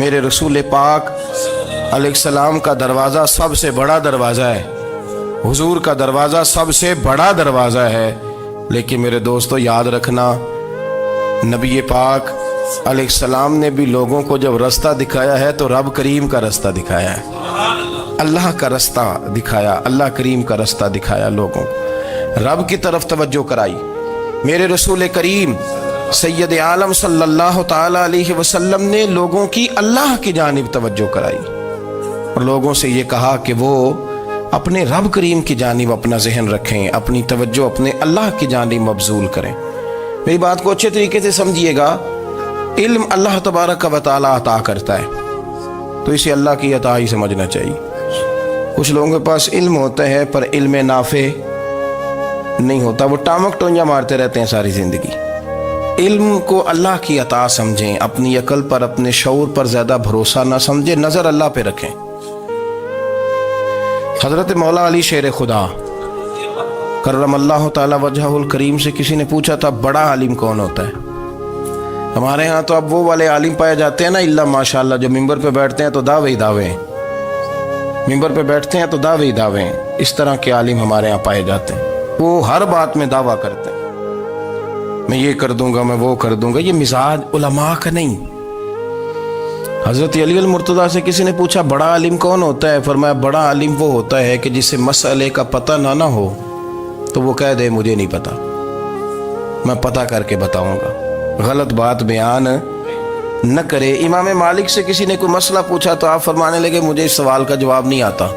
میرے رسول پاک علیہ السلام کا دروازہ سب سے بڑا دروازہ ہے، حضور کا دروازہ سب سے بڑا دروازہ ہے، لیکن میرے دوستو یاد رکھنا، نبی پاک علیہ السلام نے بھی لوگوں کو جب رستہ دکھایا ہے تو رب کریم کا رستہ دکھایا ہے، اللہ کا رستہ دکھایا، اللہ کریم کا رستہ دکھایا، لوگوں رب کی طرف توجہ کرائی۔ میرے رسول کریم سید عالم صلی اللہ تعالی علیہ وسلم نے لوگوں کی اللہ کی جانب توجہ کرائی اور لوگوں سے یہ کہا کہ وہ اپنے رب کریم کی جانب اپنا ذہن رکھیں، اپنی توجہ اپنے اللہ کی جانب مبذول کریں۔ میری بات کو اچھے طریقے سے سمجھیے گا، علم اللہ تبارک و تعالی عطا کرتا ہے تو اسے اللہ کی عطا ہی سمجھنا چاہیے۔ کچھ لوگوں کے پاس علم ہوتا ہے پر علم نافع نہیں ہوتا، وہ ٹامک ٹونجا مارتے رہتے ہیں ساری زندگی۔ علم کو اللہ کی عطا سمجھیں، اپنی عقل پر اپنے شعور پر زیادہ بھروسہ نہ سمجھیں، نظر اللہ پہ رکھیں۔ حضرت مولا علی شیر خدا کرم اللہ تعالی وجہہ الکریم سے کسی نے پوچھا تھا بڑا عالم کون ہوتا ہے؟ ہمارے ہاں تو اب وہ والے عالم پائے جاتے ہیں نا، اللہ ماشاءاللہ، جو ممبر پہ بیٹھتے ہیں تو دعوے ہی دعوے ہیں، ممبر پہ بیٹھتے ہیں تو دعوے ہی دعوے ہیں، اس طرح کے عالم ہمارے ہاں پائے جاتے ہیں۔ وہ ہر بات میں دعویٰ کرتے ہیں، میں یہ کر دوں گا، میں وہ کر دوں گا۔ یہ مزاج علماء کا نہیں۔ حضرت علی المرتضیٰ سے کسی نے پوچھا بڑا عالم کون ہوتا ہے؟ فرمایا بڑا عالم وہ ہوتا ہے کہ جسے مسئلے کا پتہ نہ ہو تو وہ کہہ دے مجھے نہیں پتا، میں پتہ کر کے بتاؤں گا، غلط بات بیان نہ کرے۔ امام مالک سے کسی نے کوئی مسئلہ پوچھا تو آپ فرمانے لگے مجھے اس سوال کا جواب نہیں آتا،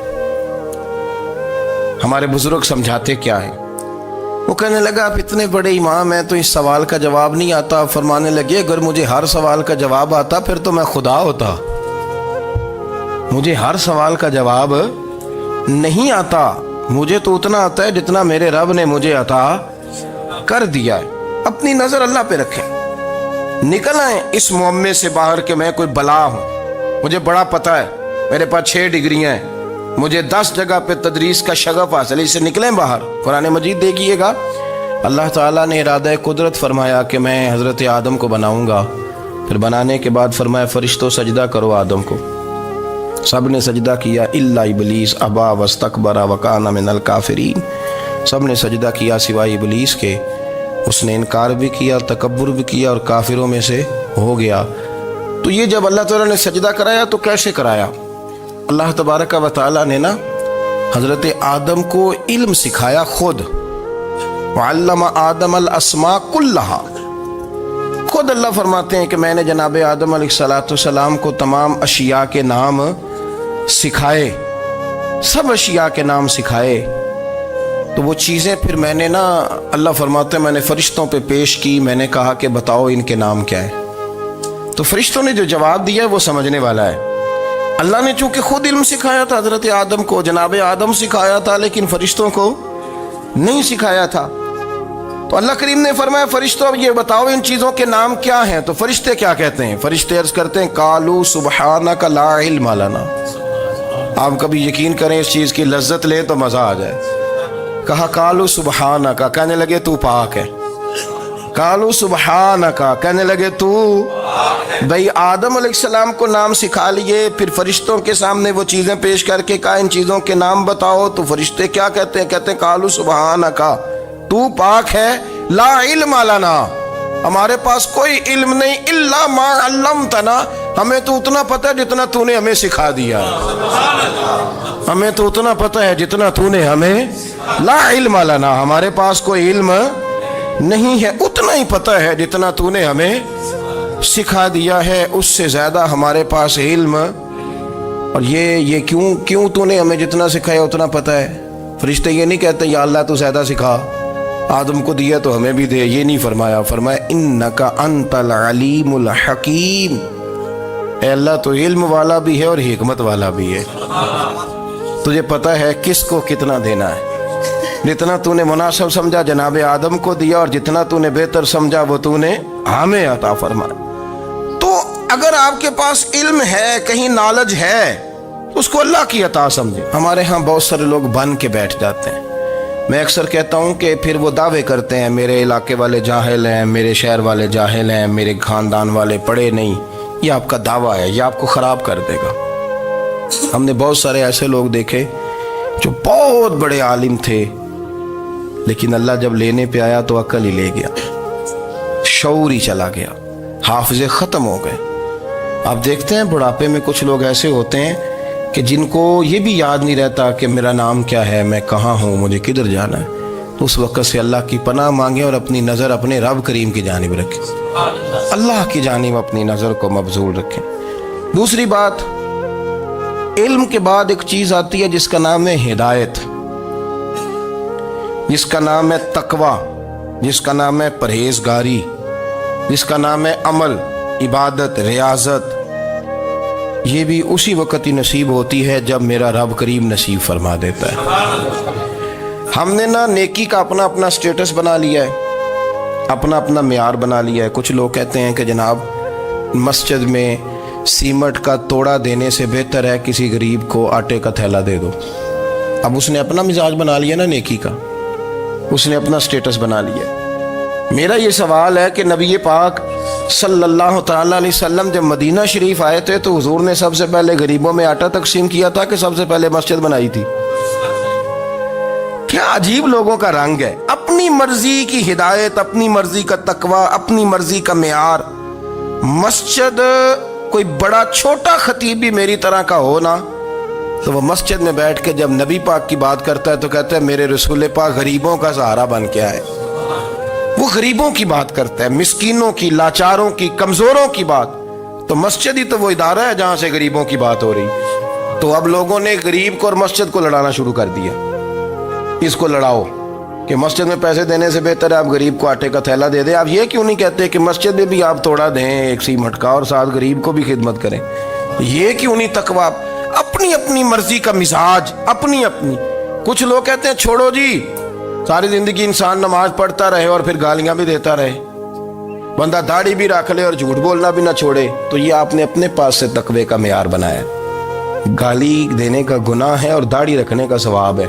ہمارے بزرگ سمجھاتے کیا ہیں؟ وہ کہنے لگا آپ اتنے بڑے امام ہیں تو اس سوال کا جواب نہیں آتا۔ فرمانے لگے اگر مجھے ہر سوال کا جواب آتا پھر تو میں خدا ہوتا، مجھے ہر سوال کا جواب نہیں آتا، مجھے تو اتنا آتا ہے جتنا میرے رب نے مجھے عطا کر دیا ہے۔ اپنی نظر اللہ پہ رکھیں، نکل آئیں اس معمے سے باہر کہ میں کوئی بلا ہوں، مجھے بڑا پتہ ہے، میرے پاس 6 ڈگریاں ہیں، مجھے 10 جگہ پہ تدریس کا شغف حاصل ہے، اس سے نکلیں باہر۔ قرآن مجید دیکھیے گا، اللہ تعالیٰ نے ارادہ قدرت فرمایا کہ میں حضرت آدم کو بناؤں گا، پھر بنانے کے بعد فرمایا فرشتوں سجدہ کرو آدم کو، سب نے سجدہ کیا الا ابلیس ابا واستکبر وکان من الکافرین، سب نے سجدہ کیا سوائے ابلیس کے، اس نے انکار بھی کیا، تکبر بھی کیا اور کافروں میں سے ہو گیا۔ تو یہ جب اللہ تعالیٰ نے سجدہ کرایا تو کیسے کرایا؟ اللہ تبارک و تعالیٰ نے نا حضرت آدم کو علم سکھایا خود، وعلم آدم الاسماء کلہا، خود اللہ فرماتے ہیں کہ میں نے جناب آدم علیہ السلام کو تمام اشیاء کے نام سکھائے، سب اشیاء کے نام سکھائے۔ تو وہ چیزیں پھر میں نے نا، اللہ فرماتے ہیں میں نے فرشتوں پہ پیش کی، میں نے کہا کہ بتاؤ ان کے نام کیا ہے، تو فرشتوں نے جو جواب دیا ہے وہ سمجھنے والا ہے۔ اللہ نے چونکہ خود علم سکھایا تھا حضرت آدم کو، جناب آدم سکھایا تھا لیکن فرشتوں کو نہیں سکھایا تھا، تو اللہ کریم نے فرمایا فرشتوں اب یہ بتاؤ ان چیزوں کے نام کیا ہیں؟ تو فرشتے کیا کہتے ہیں؟ فرشتے عرض کرتے ہیں قالوا سبحانک لا علم لنا۔ آپ کبھی یقین کریں اس چیز کی لذت لیں تو مزہ آ جائے۔ کہا قالوا سبحانک، کہنے لگے تو پاک ہے، قالوا سبحانک، کہنے لگے تو بھئی آدم علیہ السلام کو نام سکھا لیے، پھر فرشتوں کے سامنے وہ چیزیں پیش کر کے کہا ان چیزوں کے نام بتاؤ، تو فرشتے کیا کہتے ہیں؟ کہتے ہیں قالوا سبحانک، تو پاک ہے، لا علم لنا، ہمارے پاس کوئی علم نہیں، الا ما علمتنا، ہمیں تو اتنا پتہ ہے جتنا تو نے ہمیں سکھا دیا، ہمیں تو اتنا پتہ ہے جتنا تو نے ہمیں، لا علم لنا، ہمارے پاس کوئی علم نہیں ہے، اتنا ہی پتہ ہے جتنا تو نے ہمیں سکھا دیا ہے، اس سے زیادہ ہمارے پاس علم۔ اور یہ کیوں تو نے ہمیں جتنا سکھایا اتنا پتہ ہے؟ فرشتے یہ نہیں کہتے یا اللہ تو زیادہ سکھا، آدم کو دیا تو ہمیں بھی دے، یہ نہیں فرمایا، فرمایا انک انت العلیم الحکیم، اے اللہ تو علم والا بھی ہے اور حکمت والا بھی ہے، تجھے پتہ ہے کس کو کتنا دینا ہے، جتنا تو نے مناسب سمجھا جناب آدم کو دیا اور جتنا تو نے بہتر سمجھا وہ تو نے ہمیں عطا فرمایا۔ تو اگر آپ کے پاس علم ہے، کہیں نالج ہے، اس کو اللہ کی عطا سمجھے۔ ہمارے ہاں بہت سارے لوگ بن کے بیٹھ جاتے ہیں، میں اکثر کہتا ہوں کہ پھر وہ دعوے کرتے ہیں میرے علاقے والے جاہل ہیں، میرے شہر والے جاہل ہیں، میرے خاندان والے پڑھے نہیں، یہ آپ کا دعویٰ ہے، یہ آپ کو خراب کر دے گا۔ ہم نے بہت سارے ایسے لوگ دیکھے جو بہت بڑے عالم تھے، لیکن اللہ جب لینے پہ آیا تو عقل ہی لے گیا، شعور ہی چلا گیا، حافظے ختم ہو گئے۔ آپ دیکھتے ہیں بڑھاپے میں کچھ لوگ ایسے ہوتے ہیں کہ جن کو یہ بھی یاد نہیں رہتا کہ میرا نام کیا ہے، میں کہاں ہوں، مجھے کدھر جانا ہے۔ تو اس وقت سے اللہ کی پناہ مانگیں اور اپنی نظر اپنے رب کریم کی جانب رکھیں، اللہ کی جانب اپنی نظر کو مبذول رکھیں۔ دوسری بات، علم کے بعد ایک چیز آتی ہے جس کا نام ہے ہدایت، جس کا نام ہے تقویٰ، جس کا نام ہے پرہیزگاری، جس کا نام ہے عمل، عبادت، ریاضت۔ یہ بھی اسی وقت ہی نصیب ہوتی ہے جب میرا رب کریم نصیب فرما دیتا ہے۔ ہم نے نا نیکی کا اپنا اپنا سٹیٹس بنا لیا ہے، اپنا اپنا معیار بنا لیا ہے۔ کچھ لوگ کہتے ہیں کہ جناب مسجد میں سیمٹ کا توڑا دینے سے بہتر ہے کسی غریب کو آٹے کا تھیلا دے دو۔ اب اس نے اپنا مزاج بنا لیا نا نیکی کا، اس نے اپنا سٹیٹس بنا لیا۔ میرا یہ سوال ہے کہ نبی پاک صلی اللہ تعالیٰ علیہ وسلم جب مدینہ شریف آئے تھے تو حضور نے سب سے پہلے غریبوں میں آٹا تقسیم کیا تھا کہ سب سے پہلے مسجد بنائی تھی؟ کیا عجیب لوگوں کا رنگ ہے، اپنی مرضی کی ہدایت، اپنی مرضی کا تقویٰ، اپنی مرضی کا معیار۔ مسجد کوئی بڑا چھوٹا خطیب بھی میری طرح کا ہو نا تو وہ مسجد میں بیٹھ کے جب نبی پاک کی بات کرتا ہے تو کہتا ہے میرے رسول پاک غریبوں کا سہارا بن کے آئے۔ وہ غریبوں کی بات کرتا ہے، مسکینوں کی، لاچاروں کی، کمزوروں کی بات۔ تو مسجد ہی تو وہ ادارہ ہے جہاں سے غریبوں کی بات ہو رہی۔ تو اب لوگوں نے غریب کو اور مسجد کو لڑانا شروع کر دیا، اس کو لڑاؤ کہ مسجد میں پیسے دینے سے بہتر ہے آپ غریب کو آٹے کا تھیلا دے دیں۔ آپ یہ کیوں نہیں کہتے کہ مسجد میں بھی آپ توڑا دیں ایک سیمٹ کا اور ساتھ غریب کو بھی خدمت کریں؟ یہ کیوں نہیں تقویٰ؟ اپنی اپنی مرضی کا مزاج، اپنی اپنی۔ کچھ لوگ کہتے ہیں چھوڑو جی، ساری زندگی انسان نماز پڑھتا رہے اور پھر گالیاں بھی دیتا رہے، بندہ داڑھی بھی رکھ لے اور جھوٹ بولنا بھی نہ چھوڑے۔ تو یہ آپ نے اپنے پاس سے تقوی کا معیار بنایا۔ گالی دینے کا گناہ ہے اور داڑھی رکھنے کا ثواب ہے۔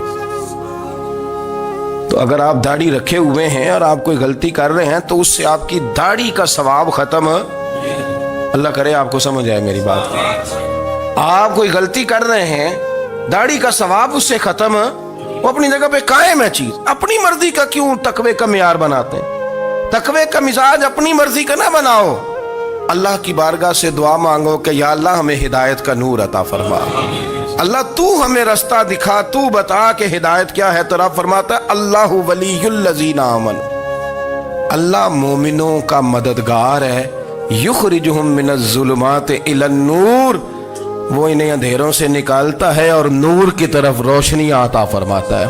تو اگر آپ داڑھی رکھے ہوئے ہیں اور آپ کوئی غلطی کر رہے ہیں تو اس سے آپ کی داڑھی کا ثواب ختم، اللہ کرے آپ کو سمجھ آئے میری بات۔ آپ کوئی غلطی کر رہے ہیں، داڑھی کا ثواب اس سے ختم، وہ اپنی جگہ پہ قائم ہے چیز۔ اپنی مرضی کا کیوں تقوی کا معیار بناتے ہیں؟ تقوی کا مزاج اپنی مرضی کا نہ بناؤ۔ اللہ کی بارگاہ سے دعا مانگو کہ یا اللہ ہمیں ہدایت کا نور عطا فرما، اللہ تو ہمیں رستہ دکھا، تو بتا کہ ہدایت کیا ہے۔ تو رب فرماتا ہے اللہ ولی الذین آمنوا، اللہ مومنوں کا مددگار ہے، یخرجہم من الظلمات الی النور، وہ انہیں اندھیروں سے نکالتا ہے اور نور کی طرف روشنی عطا فرماتا ہے۔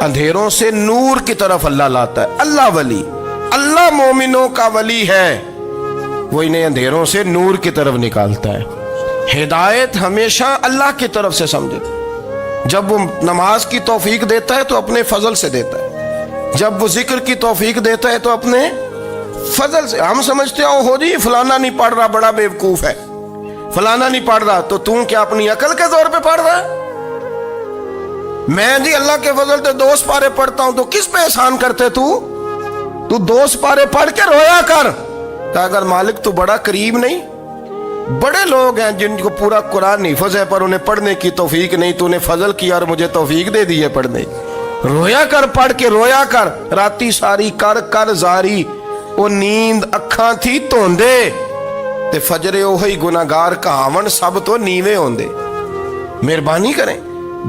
اندھیروں سے نور کی طرف اللہ لاتا ہے۔ اللہ ولی، اللہ مومنوں کا ولی ہے، وہ انہیں اندھیروں سے نور کی طرف نکالتا ہے۔ ہدایت ہمیشہ اللہ کی طرف سے سمجھے۔ جب وہ نماز کی توفیق دیتا ہے تو اپنے فضل سے دیتا ہے، جب وہ ذکر کی توفیق دیتا ہے تو اپنے فضل سے۔ ہم سمجھتے ہو جی فلانا نہیں پڑھ رہا بڑا بیوقوف ہے، فلانا نہیں پڑھ رہا، تو تم کیا اپنی عقل کے زور پہ پڑھ رہا ہے؟ میں جی اللہ کے فضل سے 2 سپارے پڑھتا ہوں، تو کس پہ احسان کرتے تو 2 سپارے پڑھ کے رویا کر کہ اگر مالک تو بڑا قریب نہیں۔ بڑے لوگ ہیں جن کو پورا قرآن حفظ ہے پر انہیں پڑھنے کی توفیق نہیں، تو انہیں فضل کیا اور مجھے توفیق دے دی ہے پڑھنے۔ رویا کر، پڑھ کے رویا کر، راتی ساری کر کر زاری، وہ نیند اکھاں تھی توندے تے فجرے اوہی گناہگار کہاون سب تو نیوے ہوندے۔ مہربانی کریں،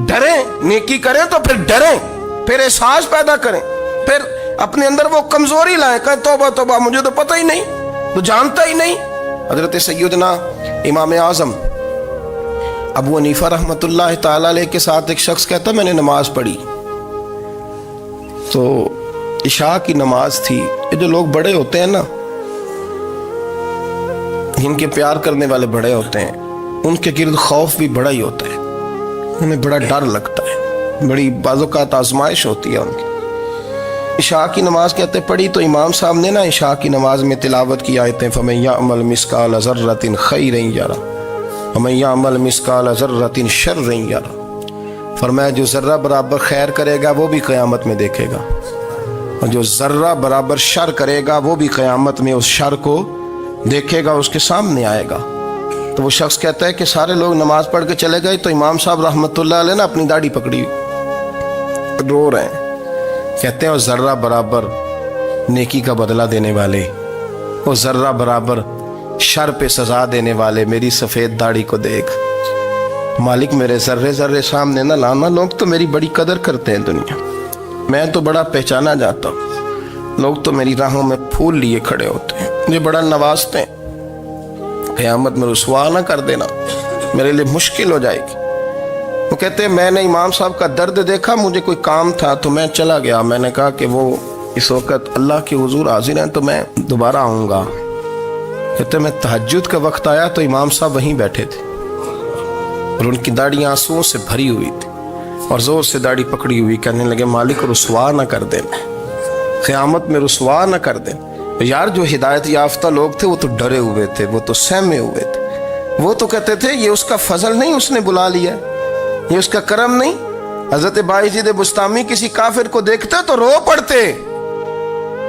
ڈریں، نیکی کریں تو پھر ڈریں، پھر احساس پیدا کریں، پھر اپنے اندر وہ کمزوری لائیں کہ توبہ توبہ مجھے تو پتہ ہی نہیں، تو جانتا ہی نہیں۔ حضرت سیدنا امام اعظم ابو حنیفہ رحمۃ اللہ تعالی علیہ کے ساتھ ایک شخص کہتا میں نے نماز پڑھی تو عشاء کی نماز تھی۔ یہ جو لوگ بڑے ہوتے ہیں نا، جن کے پیار کرنے والے بڑے ہوتے ہیں، ان کے گرد خوف بھی بڑا ہی ہوتا ہے، انہیں بڑا ڈر لگتا ہے، بڑی بعض اوقات آزمائش ہوتی ہے ان کی۔ عشاء کی نماز کہتے پڑھی تو امام صاحب نے نا عشاء کی نماز میں تلاوت کی آیتیں فَمَن يَعْمَلْ مِثْقَالَ ذَرَّةٍ خَيْرًا يَرَهُ وَمَن يَعْمَلْ مِثْقَالَ ذَرَّةٍ شَرًّا يَرَهُ، فرمایا جو ذرہ برابر خیر کرے گا وہ بھی قیامت میں دیکھے گا، اور جو ذرہ برابر شر کرے گا وہ بھی قیامت میں اس شر کو دیکھے گا اس کے سامنے آئے گا. تو وہ شخص کہتا ہے کہ سارے لوگ نماز پڑھ کے چلے گئے تو امام صاحب رحمۃ اللہ علیہ نے اپنی داڑھی پکڑی رو رہے ہیں. کہتے ہیں وہ ذرہ برابر نیکی کا بدلہ دینے والے، وہ ذرہ برابر شر پہ سزا دینے والے میری سفید داڑھی کو دیکھ. مالک میرے ذرے ذرے سامنے نہ لانا، لوگ تو میری بڑی قدر کرتے ہیں دنیا، میں تو بڑا پہچانا جاتا ہوں، لوگ تو میری راہوں میں پھول لیے کھڑے ہوتے ہیں، مجھے بڑا نوازتے ہیں. قیامت میں رسوا نہ کر دینا، میرے لیے مشکل ہو جائے گی. وہ کہتے ہیں میں نے امام صاحب کا درد دیکھا، مجھے کوئی کام تھا تو میں چلا گیا. میں نے کہا کہ وہ اس وقت اللہ کے حضور حاضر ہیں تو میں دوبارہ آؤں گا. کہتے ہیں میں تہجد کا وقت آیا تو امام صاحب وہیں بیٹھے تھے اور ان کی داڑھی آنسوؤں سے بھری ہوئی تھی اور زور سے داڑھی پکڑی ہوئی. کہنے لگے مالک رسوا نہ کر دینا، قیامت میں رسوا نہ کر دینا. یار جو ہدایت یافتہ لوگ تھے وہ تو ڈرے ہوئے تھے، وہ تو سہمے ہوئے تھے، وہ تو کہتے تھے یہ اس کا فضل نہیں، اس نے بلا لیا، یہ اس کا کرم نہیں. حضرت باعزید بستامی کسی کافر کو دیکھتے تو رو پڑتے،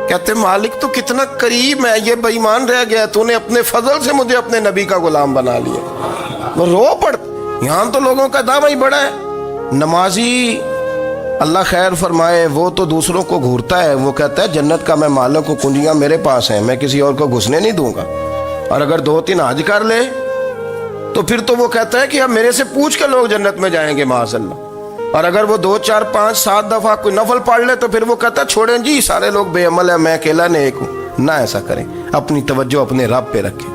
کہتے مالک تو کتنا قریب ہے، یہ بے ایمان رہ گیا، تو نے اپنے فضل سے مجھے اپنے نبی کا غلام بنا لیا. وہ رو پڑتے. یہاں تو لوگوں کا دعویٰ ہی بڑا ہے. نمازی اللہ خیر فرمائے وہ تو دوسروں کو گھورتا ہے، وہ کہتا ہے جنت کا میں مالک ہوں، کنجیاں میرے پاس ہیں، میں کسی اور کو گھسنے نہیں دوں گا. اور اگر 2-3 حج کر لے تو پھر تو وہ کہتا ہے کہ اب میرے سے پوچھ کے لوگ جنت میں جائیں گے معاذ اللہ. اور اگر وہ 2 4 5 7 دفعہ کوئی نفل پڑھ لے تو پھر وہ کہتا ہے چھوڑیں جی سارے لوگ بے عمل ہیں، میں اکیلا نیک ہوں. نہ ایسا کریں، اپنی توجہ اپنے رب پہ رکھیں،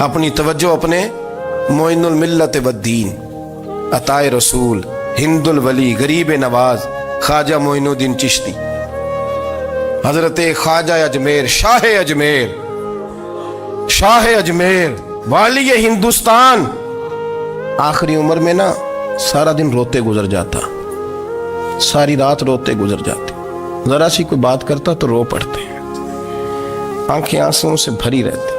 اپنی توجہ اپنے معین الملت والدین، عطا رسول، ہند الولی، غریب نواز، خواجہ معین الدین چشتی، حضرت خواجہ اجمیر، شاہ اجمیر، والی ہندوستان. آخری عمر میں نا سارا دن روتے گزر جاتا، ساری رات روتے گزر جاتے، ذرا سی کوئی بات کرتا تو رو پڑتے، آنکھیں آنسوں سے بھری رہتی.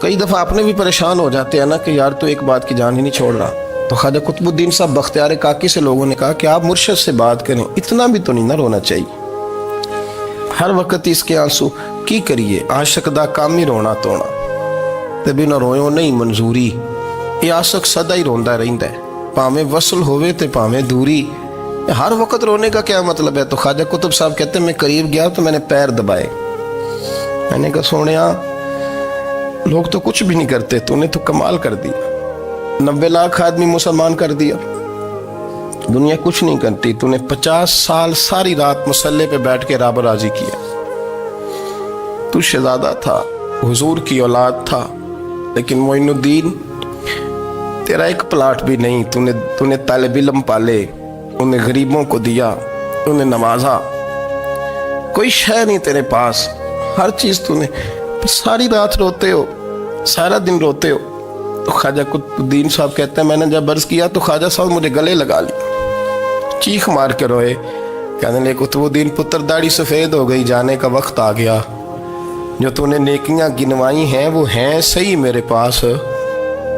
کئی دفعہ اپنے بھی پریشان ہو جاتے ہیں نا کہ یار تو ایک بات کی جان ہی نہیں چھوڑ رہا. تو خواجہ قطب الدین صاحب بختیار کاکی سے لوگوں نے کہا کہ آپ مرشد سے بات کریں، اتنا بھی تو نہیں نہ رونا چاہیے، ہر وقت اس کے آنسو کی کریے. عاشق دا کام ہی رونا تونا تے بنا رویوں نہیں منظوری. یہ عاشق سدا ہی روندا رہندا ہے، پاویں وصل ہوئے تے پاویں دوری. ہر وقت رونے کا کیا مطلب ہے؟ تو خواجہ قطب صاحب کہتے ہیں میں قریب گیا تو میں نے پیر دبائے، میں نے کہا سونیا لوگ تو کچھ بھی نہیں کرتے، تو نے تو کمال کر دیا، 90 لاکھ آدمی مسلمان کر دیا، دنیا کچھ نہیں کرتی، تو نے 50 سال ساری رات مصلے پہ بیٹھ کے رب راضی کیا. تو شہزادہ تھا، حضور کی اولاد تھا، لیکن معین الدین تیرا ایک پلاٹ بھی نہیں، تو نے طالب علم پالے، انہیں غریبوں کو دیا، انہیں نوازا، کوئی شے نہیں تیرے پاس، ہر چیز تو نے، ساری رات روتے ہو، سارا دن روتے ہو. تو خواجہ قطب الدین صاحب کہتے ہیں میں نے جب عرض کیا تو خواجہ صاحب مجھے گلے لگا لی، چیخ مار کے روئے، کہنے لگے قطب الدین پتر داڑھی سفید ہو گئی، جانے کا وقت آ گیا، جو تو نے نیکیاں گنوائی ہیں وہ ہیں صحیح میرے پاس،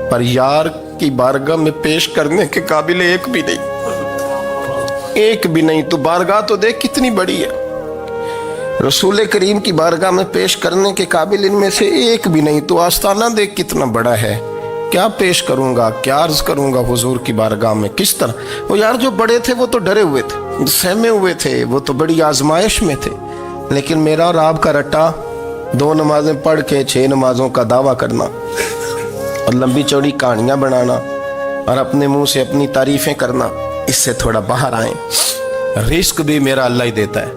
پر یار کی بارگاہ میں پیش کرنے کے قابل ایک بھی نہیں. تو بارگاہ تو دیکھ کتنی بڑی ہے، رسول کریم کی بارگاہ میں پیش کرنے کے قابل ان میں سے ایک بھی نہیں. تو آستانہ دیکھ کتنا بڑا ہے، کیا پیش کروں گا، کیا عرض کروں گا حضور کی بارگاہ میں، کس طرح. وہ یار جو بڑے تھے وہ تو ڈرے ہوئے تھے، سہمے ہوئے تھے، وہ تو بڑی آزمائش میں تھے، لیکن میرا اور آپ کا رٹا 2 نمازیں پڑھ کے 6 نمازوں کا دعویٰ کرنا اور لمبی چوڑی کہانیاں بنانا اور اپنے منہ سے اپنی تعریفیں کرنا، اس سے تھوڑا باہر آئیں. رزق بھی میرا اللہ ہی دیتا ہے،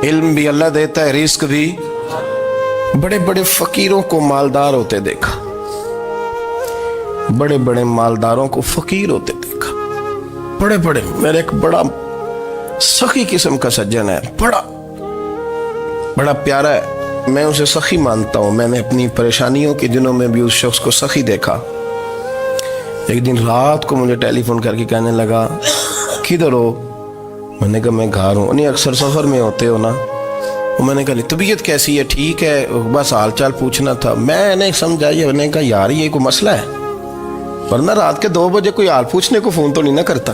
علم بھی اللہ دیتا ہے، رزق بھی. بڑے بڑے فقیروں کو مالدار ہوتے دیکھا، بڑے بڑے مالداروں کو فقیر ہوتے دیکھا، بڑے بڑے. میرے ایک بڑا سخی قسم کا سجن ہے، بڑا پیارا ہے، میں اسے سخی مانتا ہوں. میں نے اپنی پریشانیوں کے دنوں میں بھی اس شخص کو سخی دیکھا. ایک دن رات کو مجھے ٹیلی فون کر کے کہنے لگا کدھر ہو؟ میں نے کہا میں گھر ہوں. نہیں اکثر سفر میں ہوتے ہو نا؟ میں نے کہا طبیعت کیسی ہے؟ ٹھیک ہے، بس حال چال پوچھنا تھا. میں نے سمجھائی، میں نے کہا یار یہ کوئی مسئلہ ہے، ورنہ رات کے 2 بجے کوئی حال پوچھنے کو فون تو نہیں نہ کرتا.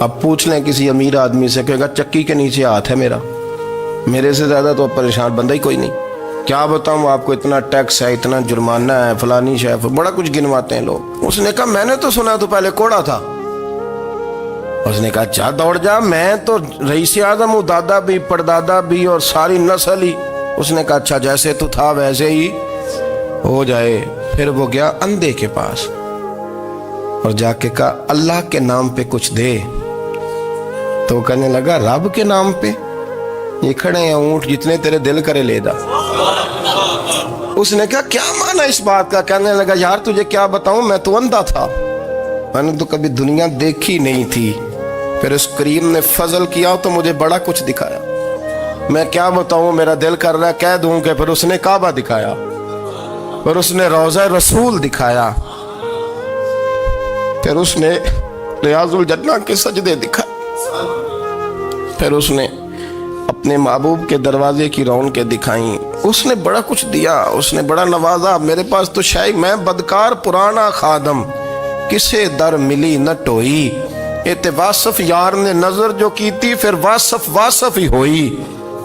اب پوچھ لیں کسی امیر آدمی سے، کہے گا چکی کے نیچے ہاتھ ہے میرا، میرے سے زیادہ تو اب پریشان بندہ ہی کوئی نہیں۔ کیا بتاؤں آپ کو، اتنا ٹیکس ہے، اتنا جرمانہ ہے، فلانی شے، بڑا کچھ گنواتے ہیں لوگ۔ اس نے کہا میں نے تو سنا تو پہلے کوڑا تھا۔ اس نے کہا جا دوڑ جا، میں تو رئیس اعظم ہوں، دادا بھی پردادا بھی اور ساری نسل ہی۔ اس نے کہا اچھا جیسے تو تھا ویسے ہی ہو جائے۔ پھر وہ گیا اندھے کے پاس اور جا کے کہا اللہ کے نام پہ کچھ دے۔ تو کہنے لگا رب کے نام پہ؟ یہ کھڑے ہیں اونٹ جتنے تیرے دل کرے لے دا۔ اس نے کہا کیا معنی اس بات کا؟ کہنے لگا یار تجھے کیا بتاؤں، میں تو اندھا تھا، میں نے تو کبھی دنیا دیکھی نہیں تھی، پھر اس کریم نے فضل کیا تو مجھے بڑا کچھ دکھایا۔ میں کیا بتاؤں، میرا دل کر رہا ہے کہہ دوں کہ پھر اس نے کعبہ دکھایا، پھر اس نے روضہ رسول دکھایا، پھر اس نے ریاض الجنہ کے سجدے دکھائے، پھر اس نے اپنے محبوب کے دروازے کی رونقیں دکھائیں۔ اس نے بڑا کچھ دیا، اس نے بڑا نوازا۔ میرے پاس تو شاید میں بدکار پرانا خادم، کسے در ملی نہ ٹوئی، ایت واصف یار نے نظر جو کی تھی، پھر واصف ہی ہوئی۔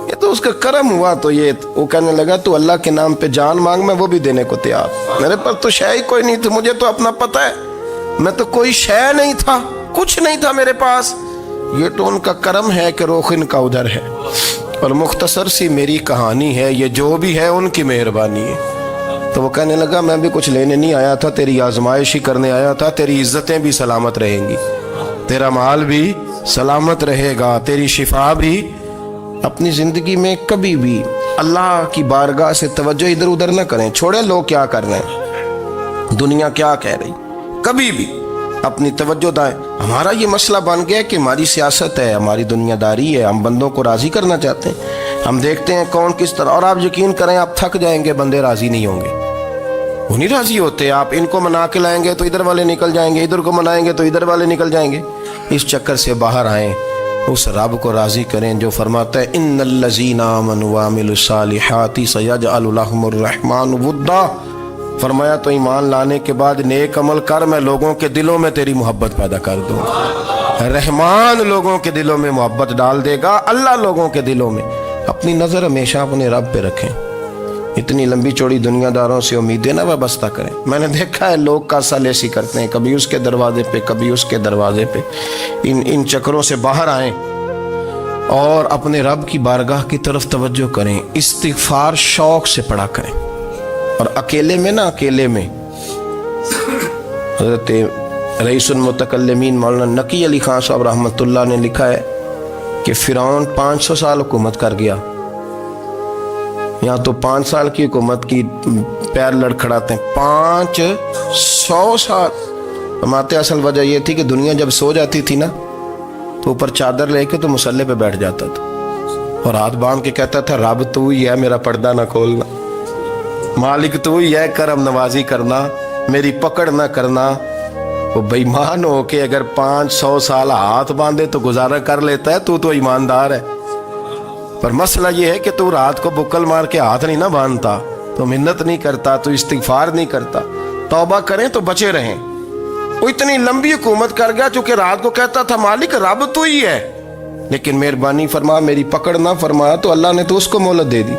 یہ تو اس کا کرم ہوا۔ تو یہ وہ کہنے لگا تو اللہ کے نام پہ جان مانگ، میں وہ بھی دینے کو تیار۔ میرے پاس تو شے کوئی نہیں تھی، مجھے تو اپنا پتہ ہے، میں تو کوئی شے نہیں تھا، کچھ نہیں تھا میرے پاس۔ یہ تو ان کا کرم ہے کہ رخ ان کا ادھر ہے، اور مختصر سی میری کہانی ہے، یہ جو بھی ہے ان کی مہربانی ہے۔ تو وہ کہنے لگا میں بھی کچھ لینے نہیں آیا تھا، تیری آزمائش ہی کرنے آیا تھا، تیری عزتیں بھی سلامت رہیں گی، تیرا مال بھی سلامت رہے گا، تیری شفا بھی۔ اپنی زندگی میں کبھی بھی اللہ کی بارگاہ سے توجہ ادھر ادھر نہ کریں، چھوڑیں لوگ کیا کر رہے ہیں، دنیا کیا کہہ رہی، کبھی بھی اپنی توجہ دائیں۔ ہمارا یہ مسئلہ بن گیا کہ ہماری سیاست ہے، ہماری دنیا داری ہے، ہم بندوں کو راضی کرنا چاہتے ہیں، ہم دیکھتے ہیں کون کس طرح، اور آپ یقین کریں آپ تھک جائیں گے، بندے راضی نہیں ہوں گے، وہ نہیں راضی ہوتے۔ آپ ان کو منا کے لائیں گے تو ادھر والے نکل جائیں گے، ادھر کو منائیں گے تو ادھر والے نکل جائیں گے۔ اس چکر سے باہر آئیں، اس رب کو راضی کریں جو فرماتا ہے ان الذین آمنوا وعملوا الصالحات سیجعل لهم الرحمن ودا۔ فرمایا تو ایمان لانے کے بعد نیک عمل کر، میں لوگوں کے دلوں میں تیری محبت پیدا کر دوں گا۔ رحمان لوگوں کے دلوں میں محبت ڈال دے گا، اللہ لوگوں کے دلوں میں۔ اپنی نظر ہمیشہ اپنے رب پہ رکھیں، اتنی لمبی چوڑی دنیا داروں سے امیدیں نہ وابستہ کریں۔ میں نے دیکھا ہے لوگ کاسا لیسی کرتے ہیں، کبھی اس کے دروازے پہ کبھی اس کے دروازے پہ۔ ان چکروں سے باہر آئیں اور اپنے رب کی بارگاہ کی طرف توجہ کریں، استغفار شوق سے پڑھا کریں، اور اکیلے میں نہ، اکیلے میں۔ حضرت رئیس المتکلمین مولانا نقی علی خان صاحب رحمۃ اللہ نے لکھا ہے کہ فرعون 500 سال حکومت کر گیا، یہاں تو 5 سال کی حکومت کی پیر لڑکھڑاتے ہیں، 500 سال۔ فرماتے اصل وجہ یہ تھی کہ دنیا جب سو جاتی تھی نا تو اوپر چادر لے کے تو مصلے پہ بیٹھ جاتا تھا اور ہاتھ باندھ کے کہتا تھا رب تو ہی ہے، میرا پردہ نہ کھولنا، مالک تو ہی ہے، کرم نوازی کرنا، میری پکڑ نہ کرنا۔ وہ بے ایمان ہو کے اگر 500 سال ہاتھ باندھے تو گزارا کر لیتا ہے، تو ایماندار ہے۔ پر مسئلہ یہ ہے کہ تو رات کو بکل مار کے ہاتھ نہیں نہ باندھتا، تو منت نہیں کرتا، تو استغفار نہیں کرتا۔ توبہ کریں تو بچے رہیں۔ وہ اتنی لمبی حکومت کر گیا چونکہ رات کو کہتا تھا مالک رب تو ہی ہے، لیکن مہربانی فرما، میری پکڑ نہ فرمایا تو اللہ نے تو اس کو مہلت دے دی۔